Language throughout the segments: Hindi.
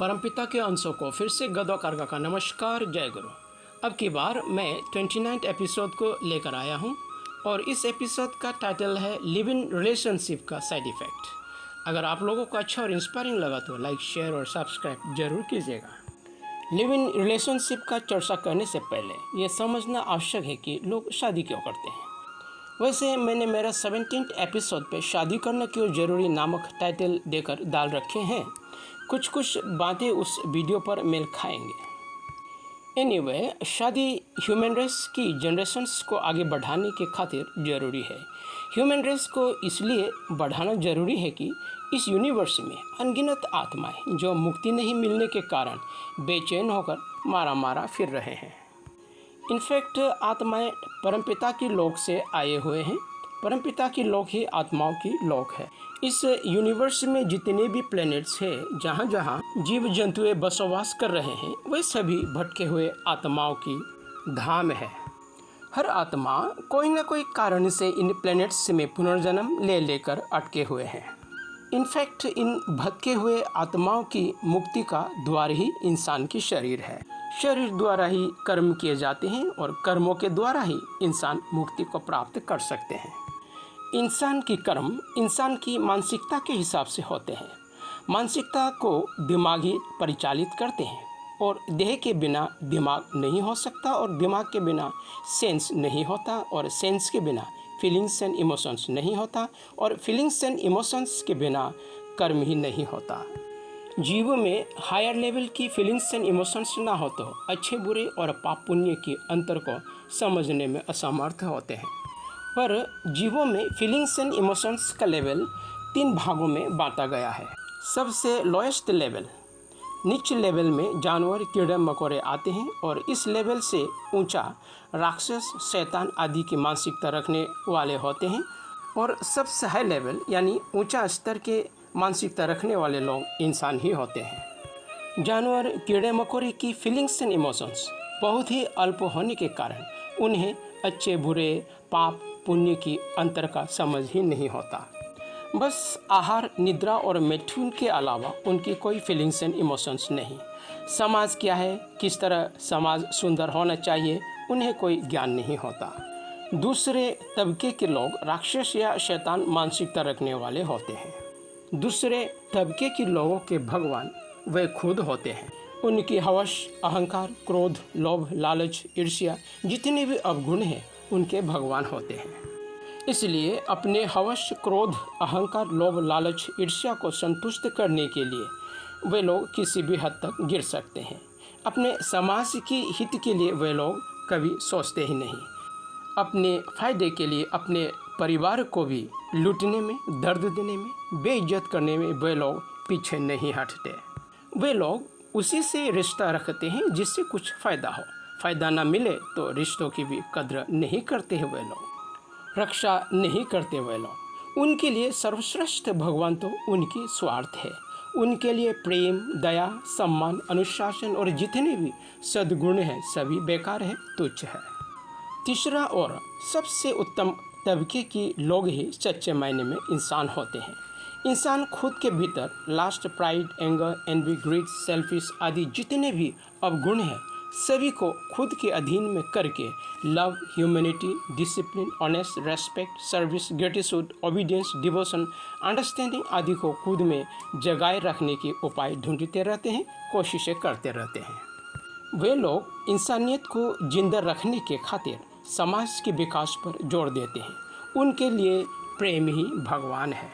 परमपिता के अंशों को फिर से गदो कारगा का नमस्कार, जय गुरु। अब की बार मैं 29 एपिसोड को लेकर आया हूँ और इस एपिसोड का टाइटल है लिव इन रिलेशनशिप का साइड इफ़ेक्ट। अगर आप लोगों को अच्छा और इंस्पायरिंग लगा तो लाइक, शेयर और सब्सक्राइब जरूर कीजिएगा। लिव इन रिलेशनशिप का चर्चा करने से पहले ये समझना आवश्यक है कि लोग शादी क्यों करते हैं। वैसे मैंने मेरा 17th एपिसोड पे शादी करना क्यों ज़रूरी नामक टाइटल देकर डाल रखे हैं। कुछ बातें उस वीडियो पर मेल खाएंगे। एनीवे, शादी ह्यूमन रेस की जनरेशन्स को आगे बढ़ाने के खातिर ज़रूरी है। ह्यूमन रेस को इसलिए बढ़ाना ज़रूरी है कि इस यूनिवर्स में अनगिनत आत्माएं जो मुक्ति नहीं मिलने के कारण बेचैन होकर मारा फिर रहे हैं। इनफैक्ट आत्माएं परमपिता की लोक से आए हुए हैं। परमपिता की लोक ही आत्माओं की लोक है। इस यूनिवर्स में जितने भी प्लैनेट्स हैं, जहाँ जहाँ जीव जंतुएं बसवास कर रहे हैं, वे सभी भटके हुए आत्माओं की धाम है। हर आत्मा कोई न कोई कारण से इन प्लैनेट्स में पुनर्जन्म लेकर अटके हुए हैं। इनफैक्ट इन भटके हुए आत्माओं की मुक्ति का द्वार ही इंसान की शरीर है। शरीर द्वारा ही कर्म किए जाते हैं और कर्मों के द्वारा ही इंसान मुक्ति को प्राप्त कर सकते हैं। इंसान की कर्म इंसान की मानसिकता के हिसाब से होते हैं। मानसिकता को दिमाग ही परिचालित करते हैं और देह के बिना दिमाग नहीं हो सकता और दिमाग के बिना सेंस नहीं होता और सेंस के बिना फीलिंग्स एंड इमोशंस नहीं होता और फीलिंग्स एंड इमोशंस के बिना कर्म ही नहीं होता। जीव में हायर लेवल की फीलिंग्स एंड इमोशंस ना हो तो अच्छे बुरे और पाप पुण्य के अंतर को समझने में असमर्थ होते हैं। पर जीवों में फीलिंग्स एंड इमोशंस का लेवल 3 भागों में बांटा गया है। सबसे लोएस्ट लेवल, नीचे लेवल में जानवर, कीड़े मकोड़े आते हैं और इस लेवल से ऊंचा राक्षस, शैतान आदि की मानसिकता रखने वाले होते हैं और सबसे हाई लेवल यानी ऊंचा स्तर के मानसिकता रखने वाले लोग इंसान ही होते हैं। जानवर, कीड़े मकोड़े की फीलिंग्स एंड इमोशंस बहुत ही अल्प होने के कारण उन्हें अच्छे बुरे, पाप पुण्य की अंतर का समझ ही नहीं होता। बस आहार, निद्रा और मैथुन के अलावा उनकी कोई फीलिंग्स एंड इमोशंस नहीं। समाज क्या है, किस तरह समाज सुंदर होना चाहिए, उन्हें कोई ज्ञान नहीं होता। दूसरे तबके के लोग राक्षस या शैतान मानसिकता रखने वाले होते हैं। दूसरे तबके के लोगों के भगवान वे खुद होते हैं। उनकी हवस, अहंकार, क्रोध, लोभ, लालच, ईर्ष्या जितने भी अवगुण हैं उनके भगवान होते हैं। इसलिए अपने हवस, क्रोध, अहंकार, लोभ, लालच, ईर्ष्या को संतुष्ट करने के लिए वे लोग किसी भी हद तक गिर सकते हैं। अपने समाज की हित के लिए वे लोग कभी सोचते ही नहीं। अपने फायदे के लिए अपने परिवार को भी लूटने में, दर्द देने में, बेइज्जत करने में वे लोग पीछे नहीं हटते। वे लोग उसी से रिश्ता रखते हैं जिससे कुछ फ़ायदा हो। फ़ायदा ना मिले तो रिश्तों की भी कद्र नहीं करते हैं वे लोग, रक्षा नहीं करते वे लोग। उनके लिए सर्वश्रेष्ठ भगवान तो उनकी स्वार्थ है। उनके लिए प्रेम, दया, सम्मान, अनुशासन और जितने भी सद्गुण हैं सभी बेकार है, तुच्छ है। तीसरा और सबसे उत्तम तबके के लोग ही सच्चे मायने में इंसान होते हैं। इंसान खुद के भीतर lust, pride, anger, envy, greed, selfish आदि जितने भी अवगुण हैं सभी को खुद के अधीन में करके love, humanity, discipline, honest, respect, service, gratitude, obedience, devotion, understanding आदि को खुद में जगाए रखने के उपाय ढूंढते रहते हैं, कोशिशें करते रहते हैं। वे लोग इंसानियत को जिंदा रखने के खातिर समाज के विकास पर जोर देते हैं। उनके लिए प्रेम ही भगवान है।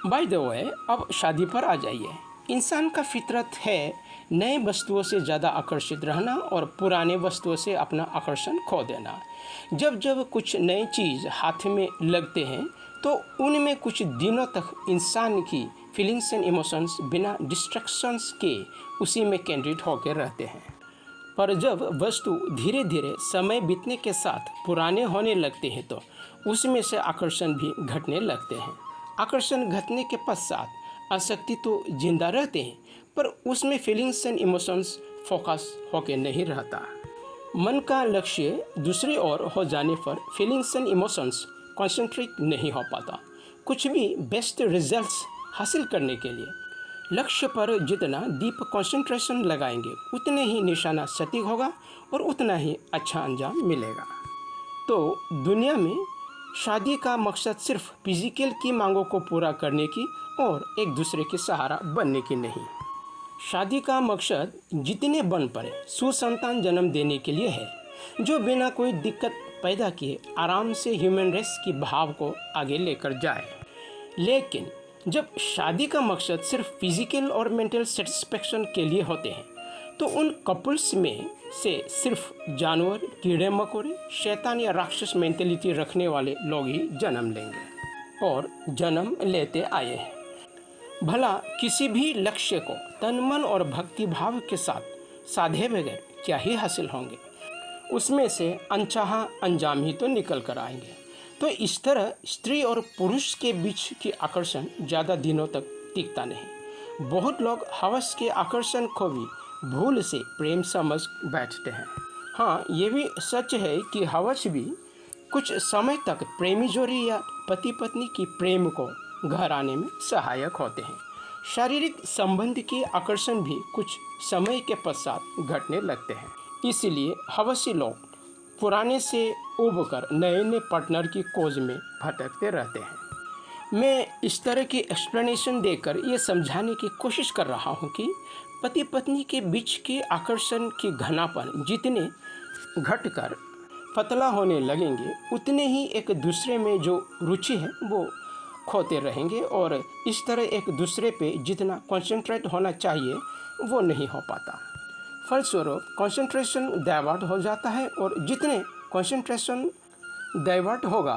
बाय द वे, अब शादी पर आ जाइए। इंसान का फितरत है नए वस्तुओं से ज़्यादा आकर्षित रहना और पुराने वस्तुओं से अपना आकर्षण खो देना। जब जब कुछ नई चीज़ हाथ में लगते हैं तो उनमें कुछ दिनों तक इंसान की फीलिंग्स एंड इमोशंस बिना डिस्ट्रैक्शंस के उसी में केंद्रित होकर रहते हैं। पर जब वस्तु धीरे धीरे समय बीतने के साथ पुराने होने लगते हैं तो उसमें से आकर्षण भी घटने लगते हैं। आकर्षण घटने के पश्चात आसक्ति तो जिंदा रहते हैं पर उसमें फीलिंग्स एंड इमोशंस फोकस होके नहीं रहता। मन का लक्ष्य दूसरी ओर हो जाने पर फीलिंग्स एंड इमोशंस कंसंट्रेट नहीं हो पाता। कुछ भी बेस्ट रिजल्ट्स हासिल करने के लिए लक्ष्य पर जितना डीप कंसंट्रेशन लगाएंगे उतने ही निशाना सटीक होगा और उतना ही अच्छा अंजाम मिलेगा। तो दुनिया में शादी का मकसद सिर्फ फिजिकल की मांगों को पूरा करने की और एक दूसरे के सहारा बनने की नहीं। शादी का मकसद जितने बन पड़े सुसंतान जन्म देने के लिए है, जो बिना कोई दिक्कत पैदा किए आराम से ह्यूमन रेस की भाव को आगे लेकर जाए। लेकिन जब शादी का मकसद सिर्फ फिजिकल और मेंटल सेटिस्फेक्शन के लिए होते हैं तो उन कपल्स में से सिर्फ जानवर, कीड़े मकोड़े, शैतान या राक्षस मेंटेलिटी रखने वाले लोग ही जन्म लेंगे और जन्म लेते आए हैं। भला किसी भी लक्ष्य को तन मन और भक्ति भाव के साथ साधे बगैर क्या ही हासिल होंगे, उसमें से अनचाहा अंजाम ही तो निकल कर आएंगे। तो इस तरह स्त्री और पुरुष के बीच की आकर्षण ज़्यादा दिनों तक टिकता नहीं। बहुत लोग हवस के आकर्षण को भी भूल से प्रेम समझ बैठते हैं। हाँ, ये भी सच है कि हवस भी कुछ समय तक प्रेमी जोड़ी या पति पत्नी की प्रेम को घर आने में सहायक होते हैं। शारीरिक संबंध के आकर्षण भी कुछ समय के पश्चात घटने लगते हैं। इसीलिए हवसी लोग पुराने से उबकर नए नए पार्टनर की खोज में भटकते रहते हैं। मैं इस तरह की एक्सप्लेनेशन देकर ये समझाने की कोशिश कर रहा हूँ कि पति पत्नी के बीच के आकर्षण की घनापन जितने घटकर पतला होने लगेंगे उतने ही एक दूसरे में जो रुचि है वो खोते रहेंगे और इस तरह एक दूसरे पे जितना कंसंट्रेट होना चाहिए वो नहीं हो पाता। फलस्वरूप कंसंट्रेशन डाइवर्ट हो जाता है और जितने कंसंट्रेशन डाइवर्ट होगा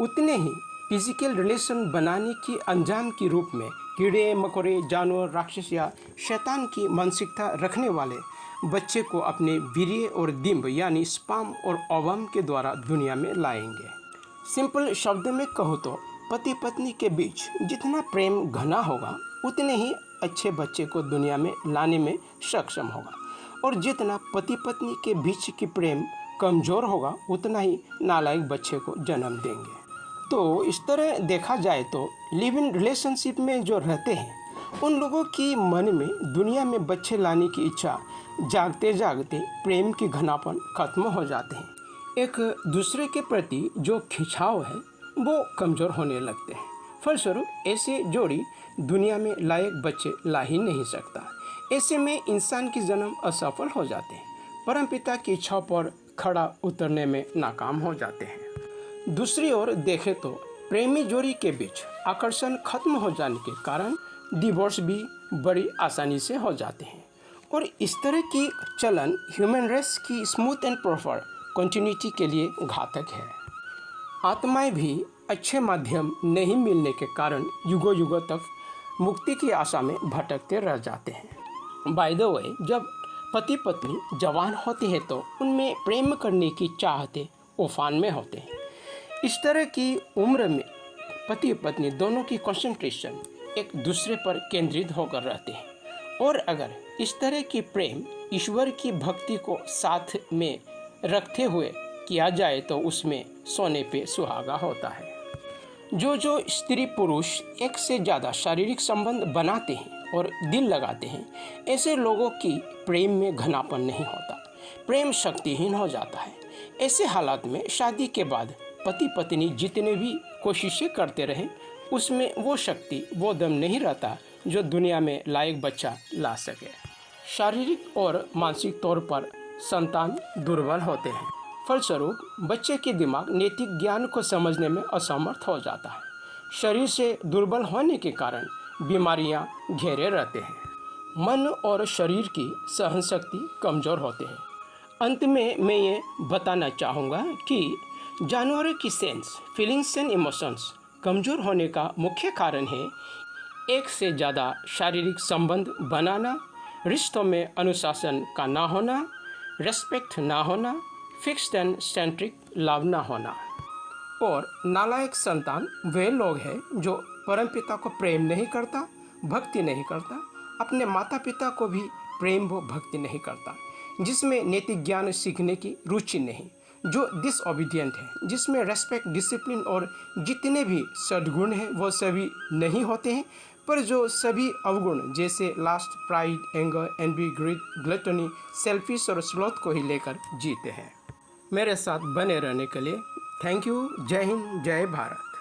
उतने ही फिजिकल रिलेशन बनाने की अंजाम के रूप में कीड़े मकोड़े, जानवर, राक्षस या शैतान की मानसिकता रखने वाले बच्चे को अपने वीर्य और डिंब यानी स्पर्म और ओवम के द्वारा दुनिया में लाएंगे। सिंपल शब्द में कहूँ तो पति पत्नी के बीच जितना प्रेम घना होगा उतने ही अच्छे बच्चे को दुनिया में लाने में सक्षम होगा और जितना पति पत्नी के बीच की प्रेम कमज़ोर होगा उतना ही नालायक बच्चे को जन्म देंगे। तो इस तरह देखा जाए तो लिव इन रिलेशनशिप में जो रहते हैं उन लोगों की मन में दुनिया में बच्चे लाने की इच्छा जागते जागते प्रेम की घनापन खत्म हो जाते हैं। एक दूसरे के प्रति जो खिंचाव है वो कमज़ोर होने लगते हैं। फलस्वरूप ऐसे जोड़ी दुनिया में लायक बच्चे ला ही नहीं सकता। ऐसे में इंसान की जन्म असफल हो जाते हैं, परमपिता की इच्छा पर खड़ा उतरने में नाकाम हो जाते हैं। दूसरी ओर देखें तो प्रेमी जोड़ी के बीच आकर्षण खत्म हो जाने के कारण डिवोर्स भी बड़ी आसानी से हो जाते हैं और इस तरह की चलन ह्यूमन रेस की स्मूथ एंड प्रॉपर कंटिन्यूटी के लिए घातक है। आत्माएं भी अच्छे माध्यम नहीं मिलने के कारण युगों युगों तक मुक्ति की आशा में भटकते रह जाते हैं। बाय द वे, जब पति पत्नी जवान होते हैं तो उनमें प्रेम करने की चाहते उफान में होते हैं। इस तरह की उम्र में पति पत्नी दोनों की कंसंट्रेशन एक दूसरे पर केंद्रित होकर रहते हैं और अगर इस तरह की प्रेम ईश्वर की भक्ति को साथ में रखते हुए किया जाए तो उसमें सोने पे सुहागा होता है। जो स्त्री पुरुष एक से ज़्यादा शारीरिक संबंध बनाते हैं और दिल लगाते हैं, ऐसे लोगों की प्रेम में घनापन नहीं होता, प्रेम शक्तिहीन हो जाता है। ऐसे हालात में शादी के बाद पति पत्नी जितने भी कोशिशें करते रहें उसमें वो शक्ति वो दम नहीं रहता जो दुनिया में लायक बच्चा ला सके। शारीरिक और मानसिक तौर पर संतान दुर्बल होते हैं। फलस्वरूप बच्चे के दिमाग नैतिक ज्ञान को समझने में असमर्थ हो जाता है। शरीर से दुर्बल होने के कारण बीमारियां घेरे रहते हैं। मन और शरीर की सहन शक्ति कमज़ोर होते हैं। अंत में मैं ये बताना चाहूँगा कि जानवरों की सेंस, फीलिंग्स एंड इमोशंस कमज़ोर होने का मुख्य कारण है एक से ज़्यादा शारीरिक संबंध बनाना, रिश्तों में अनुशासन का ना होना, रेस्पेक्ट ना होना, फिक्स्ड एंड सेंट्रिक लव ना होना। और नालायक संतान वे लोग हैं जो परमपिता को प्रेम नहीं करता, भक्ति नहीं करता, अपने माता पिता को भी प्रेम व भक्ति नहीं करता, जिसमें नैतिक ज्ञान सीखने की रुचि नहीं, जो डिसओबीडियंट है, जिसमें रेस्पेक्ट, डिसिप्लिन और जितने भी सद्गुण हैं वो सभी नहीं होते हैं, पर जो सभी अवगुण जैसे lust, pride, anger, envy, greed, gluttony, selfish और स्लॉथ को ही लेकर जीते हैं। मेरे साथ बने रहने के लिए थैंक यू। जय हिंद, जय भारत।